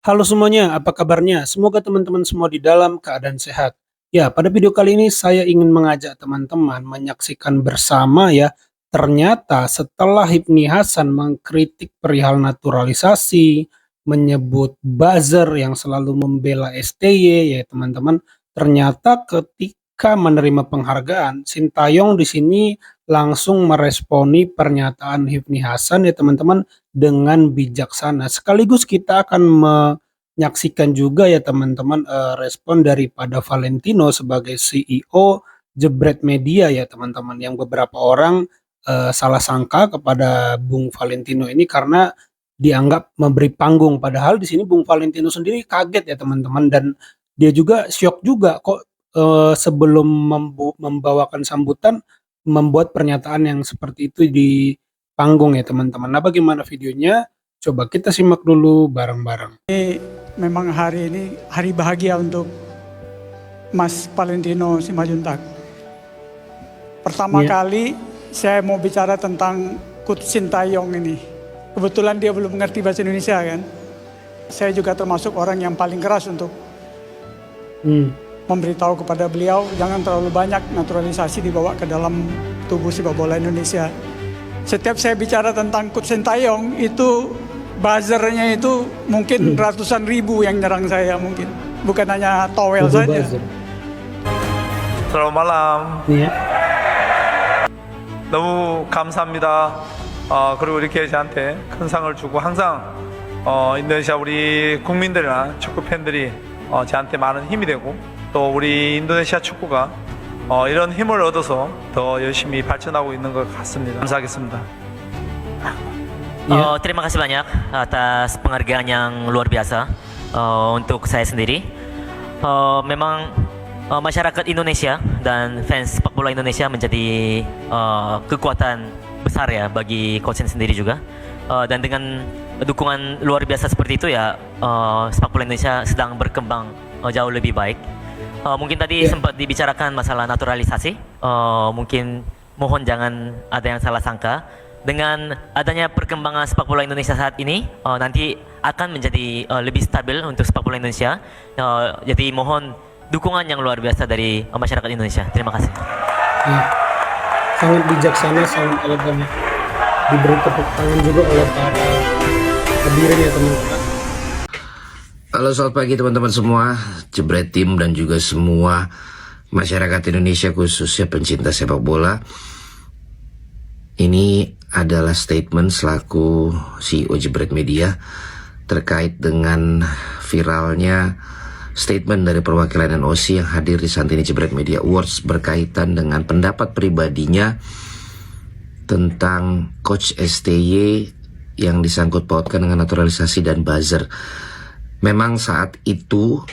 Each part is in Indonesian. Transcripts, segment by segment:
Halo semuanya, apa kabarnya? Semoga teman-teman semua di dalam keadaan sehat. Ya, pada video kali ini saya ingin mengajak teman-teman menyaksikan bersama ya, ternyata setelah Hipni Hasan mengkritik perihal naturalisasi, menyebut buzzer yang selalu membela STY ya teman-teman, ternyata ketika menerima penghargaan, Sintayong di sini langsung meresponi pernyataan Hipni Hasan ya teman-teman dengan bijaksana. Sekaligus kita akan menyaksikan juga ya teman-teman, respon daripada Valentino sebagai CEO Jebret Media ya teman-teman, yang beberapa orang, salah sangka kepada Bung Valentino ini karena dianggap memberi panggung. Padahal di sini Bung Valentino sendiri kaget ya teman-teman, dan dia juga syok juga kok, sebelum membawakan sambutan membuat pernyataan yang seperti itu di panggung ya teman-teman. Nah, bagaimana videonya? Coba kita simak dulu bareng-bareng. Memang hari ini hari bahagia untuk Mas Valentino Simanjuntak. Pertama kali saya mau bicara tentang Coach Sintayong ini. Kebetulan dia belum mengerti bahasa Indonesia kan. Saya juga termasuk orang yang paling keras untuk memberitahu kepada beliau jangan terlalu banyak naturalisasi dibawa ke dalam tubuh sepak bola Indonesia. Setiap saya bicara tentang Coach Sintayong itu buzzernya itu mungkin ratusan ribu yang nyerang saya, mungkin bukan hanya towel saja. Selamat malam. 네. 너무 감사합니다. 그리고 이렇게 저한테 큰 상을 주고 항상 인도네시아 우리 국민들이나 축구 팬들이 저한테 많은 힘이 되고 또 우리 인도네시아 축구가 이런 힘을 얻어서 더 열심히 발전하고 있는 것 같습니다. 감사하겠습니다. Terima kasih banyak atas penghargaan yang luar biasa untuk saya sendiri. Memang masyarakat Indonesia dan fans sepak bola Indonesia menjadi kekuatan besar ya bagi coach sendiri juga. Dan dengan dukungan luar biasa seperti itu ya, sepak bola Indonesia sedang berkembang jauh lebih baik. Mungkin tadi sempat dibicarakan masalah naturalisasi. Mungkin mohon jangan ada yang salah sangka. Dengan adanya perkembangan sepak bola Indonesia saat ini, nanti akan menjadi lebih stabil untuk sepak bola Indonesia. Jadi mohon dukungan yang luar biasa dari masyarakat Indonesia. Terima kasih. Ya, sangat bijaksana, sangat elegan ya. Diberi tepuk tangan juga oleh para hadirin ya teman-teman. Halo, selamat pagi teman-teman semua, Jebret Tim dan juga semua masyarakat Indonesia khususnya pencinta sepak bola. Ini adalah statement selaku CEO Jebret Media terkait dengan viralnya statement dari perwakilan NOC yang hadir di Santini Jebret Media Awards berkaitan dengan pendapat pribadinya tentang Coach STY yang disangkut pautkan dengan naturalisasi dan buzzer. Memang saat itu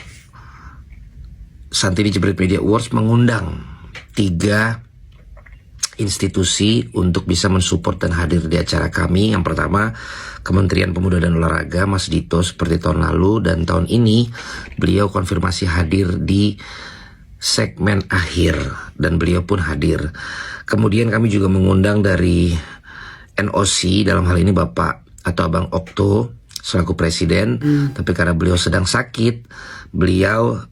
Santini Jebret Media Awards mengundang 3 institusi untuk bisa mensupport dan hadir di acara kami. Yang pertama, Kementerian Pemuda dan Olahraga, Mas Dito, seperti tahun lalu, dan tahun ini beliau konfirmasi hadir di segmen akhir dan beliau pun hadir. Kemudian kami juga mengundang dari NOC, dalam hal ini Bapak atau Abang Okto selaku presiden, tapi karena beliau sedang sakit, beliau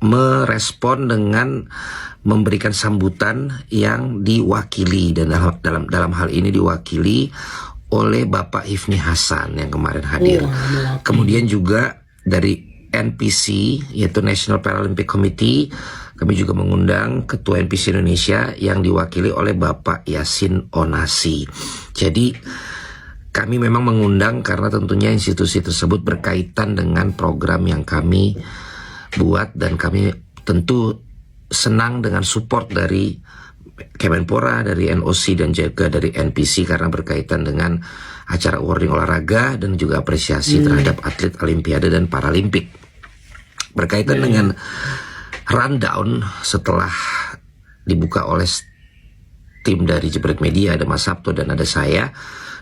merespon dengan memberikan sambutan yang diwakili, dan dalam hal ini diwakili oleh Bapak Hipni Hasan yang kemarin hadir. Kemudian juga dari NPC, yaitu National Paralympic Committee, kami juga mengundang Ketua NPC Indonesia yang diwakili oleh Bapak Yasin Onasi. Jadi kami memang mengundang karena tentunya institusi tersebut berkaitan dengan program yang kami buat, dan kami tentu senang dengan support dari Kemenpora, dari NOC dan juga dari NPC karena berkaitan dengan acara awarding olahraga dan juga apresiasi terhadap atlet Olimpiade dan Paralimpik. Berkaitan dengan rundown setelah dibuka oleh tim dari Jebret Media, ada Mas Sabto dan ada saya,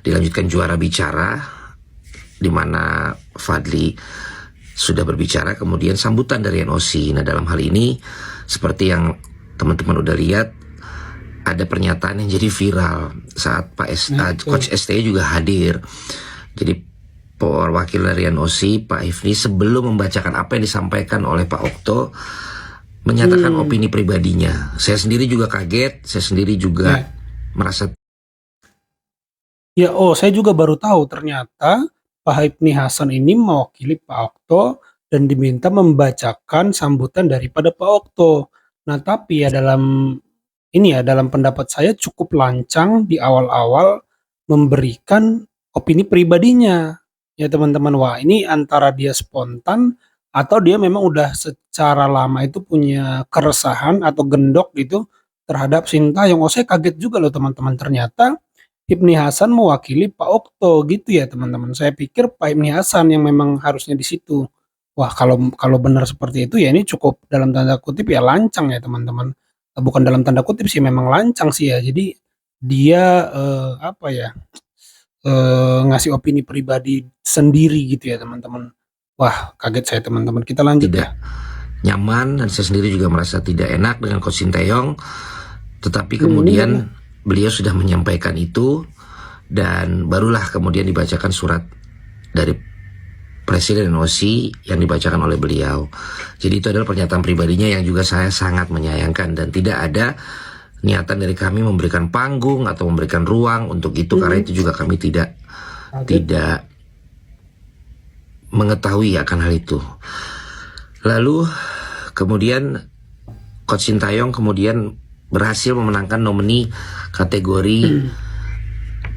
dilanjutkan juara bicara di mana Fadli sudah berbicara, kemudian sambutan dari NOC. Nah, dalam hal ini seperti yang teman-teman udah lihat, ada pernyataan yang jadi viral saat Coach STY juga hadir. Jadi perwakilan dari NOC, Pak Hifni, sebelum membacakan apa yang disampaikan oleh Pak Okto, menyatakan opini pribadinya. Saya sendiri juga kaget, saya sendiri juga merasa Ya, saya juga baru tahu ternyata Pak Hipni Hasan ini mewakili Pak Okto dan diminta membacakan sambutan daripada Pak Okto. Nah, tapi ya dalam pendapat saya cukup lancang di awal-awal memberikan opini pribadinya. Ya, teman-teman, wah ini antara dia spontan atau dia memang udah secara lama itu punya keresahan atau gendok gitu terhadap Sintayong. Saya kaget juga loh teman-teman, ternyata Hipni Hasan mewakili Pak Okto gitu ya teman-teman. Saya pikir Pak Hipni Hasan yang memang harusnya di situ. Wah, kalau kalau benar seperti itu ya ini cukup dalam tanda kutip ya lancang ya teman-teman. Bukan dalam tanda kutip sih, memang lancang sih ya. Jadi dia apa ya? Ngasih opini pribadi sendiri gitu ya teman-teman. Wah, kaget saya teman-teman. Kita lanjut tidak ya. nyaman, dan saya sendiri juga merasa tidak enak dengan Coach Sintayong. Tetapi kemudian beliau sudah menyampaikan itu, dan barulah kemudian dibacakan surat dari Presiden NOC yang dibacakan oleh beliau. Jadi itu adalah pernyataan pribadinya yang juga saya sangat menyayangkan, dan tidak ada niatan dari kami memberikan panggung atau memberikan ruang untuk itu, karena itu juga kami tidak mengetahui akan hal itu. Lalu kemudian Coach Sintayong kemudian berhasil memenangkan nomini kategori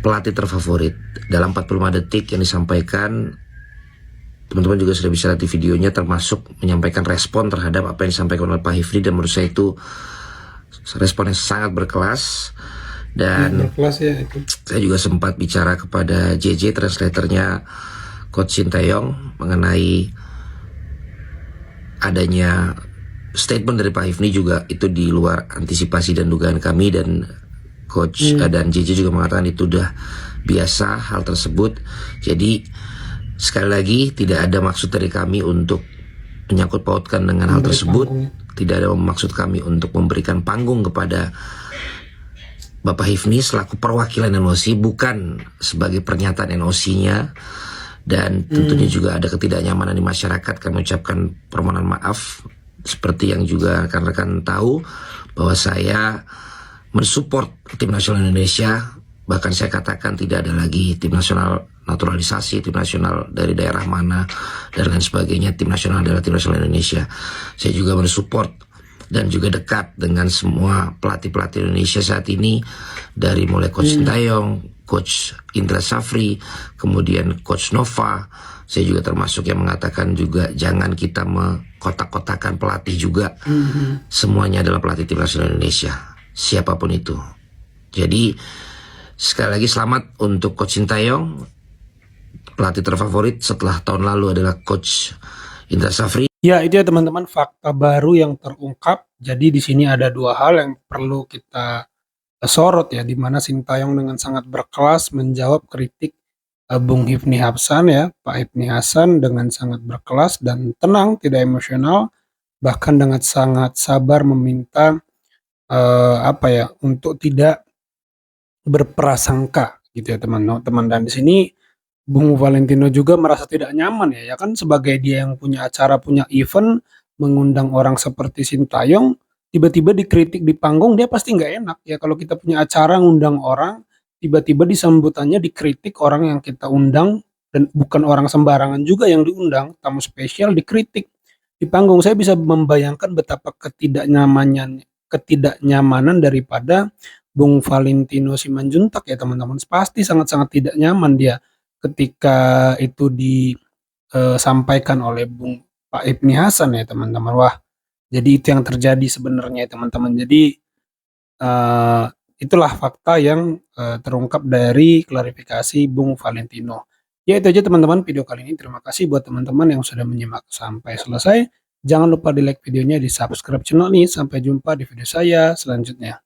pelatih terfavorit. Dalam 45 detik yang disampaikan, teman-teman juga sudah bisa lihat di videonya, termasuk menyampaikan respon terhadap apa yang disampaikan oleh Pak Hifni, dan menurut saya itu respon yang sangat berkelas. Dan Berkelas ya itu. saya juga sempat bicara kepada JJ, translatornya Coach Sintayong, mengenai adanya statement dari Pak Hifni juga itu di luar antisipasi dan dugaan kami, dan Coach dan JJ juga mengatakan itu udah biasa hal tersebut. Jadi sekali lagi tidak ada maksud dari kami untuk menyangkut pautkan dengan hal tersebut. Tidak ada maksud kami untuk memberikan panggung kepada Bapak Hifni selaku perwakilan NOC, bukan sebagai pernyataan NOC-nya. Dan tentunya juga ada ketidaknyamanan di masyarakat. Kami ucapkan permohonan maaf. Seperti yang juga rekan-rekan tahu, bahwa saya mensupport tim nasional Indonesia. Bahkan saya katakan tidak ada lagi tim nasional naturalisasi, tim nasional dari daerah mana, dan lain sebagainya. Tim nasional adalah tim nasional Indonesia. Saya juga mensupport dan juga dekat dengan semua pelatih-pelatih Indonesia saat ini, dari mulai Coach Sintayong, Coach Indra Safri, kemudian Coach Nova. Saya juga termasuk yang mengatakan juga jangan kita mengkotak-kotakan pelatih juga. Semuanya adalah pelatih tim nasional Indonesia, siapapun itu. Jadi sekali lagi selamat untuk Coach Sintayong. Pelatih terfavorit setelah tahun lalu adalah Coach Indra Safri. Ya, itu ya teman-teman, fakta baru yang terungkap. Jadi di sini ada dua hal yang perlu kita sorot ya, di mana Sintayong dengan sangat berkelas menjawab kritik Bung Hifni Hasan ya, Pak Hifni Hasan dengan sangat berkelas dan tenang, tidak emosional, bahkan dengan sangat sabar meminta untuk tidak berprasangka gitu ya teman-teman. Dan di sini Bung Valentino juga merasa tidak nyaman ya kan, sebagai dia yang punya acara, punya event, mengundang orang seperti Sintayong, tiba-tiba dikritik di panggung, dia pasti nggak enak ya. Kalau kita punya acara ngundang orang, tiba-tiba di sambutannya dikritik orang yang kita undang, dan bukan orang sembarangan juga yang diundang, tamu spesial dikritik di panggung. Saya bisa membayangkan betapa ketidaknyamanan daripada Bung Valentino Simanjuntak ya teman-teman. Pasti sangat-sangat tidak nyaman dia ketika itu disampaikan oleh Bung Pak Hifni Hasan ya teman-teman. Wah, jadi itu yang terjadi sebenarnya ya teman-teman. Jadi itulah fakta yang terungkap dari klarifikasi Bung Valentino. Ya itu aja teman-teman video kali ini. Terima kasih buat teman-teman yang sudah menyimak sampai selesai. Jangan lupa di like videonya, di subscribe channel ini. Sampai jumpa di video saya selanjutnya.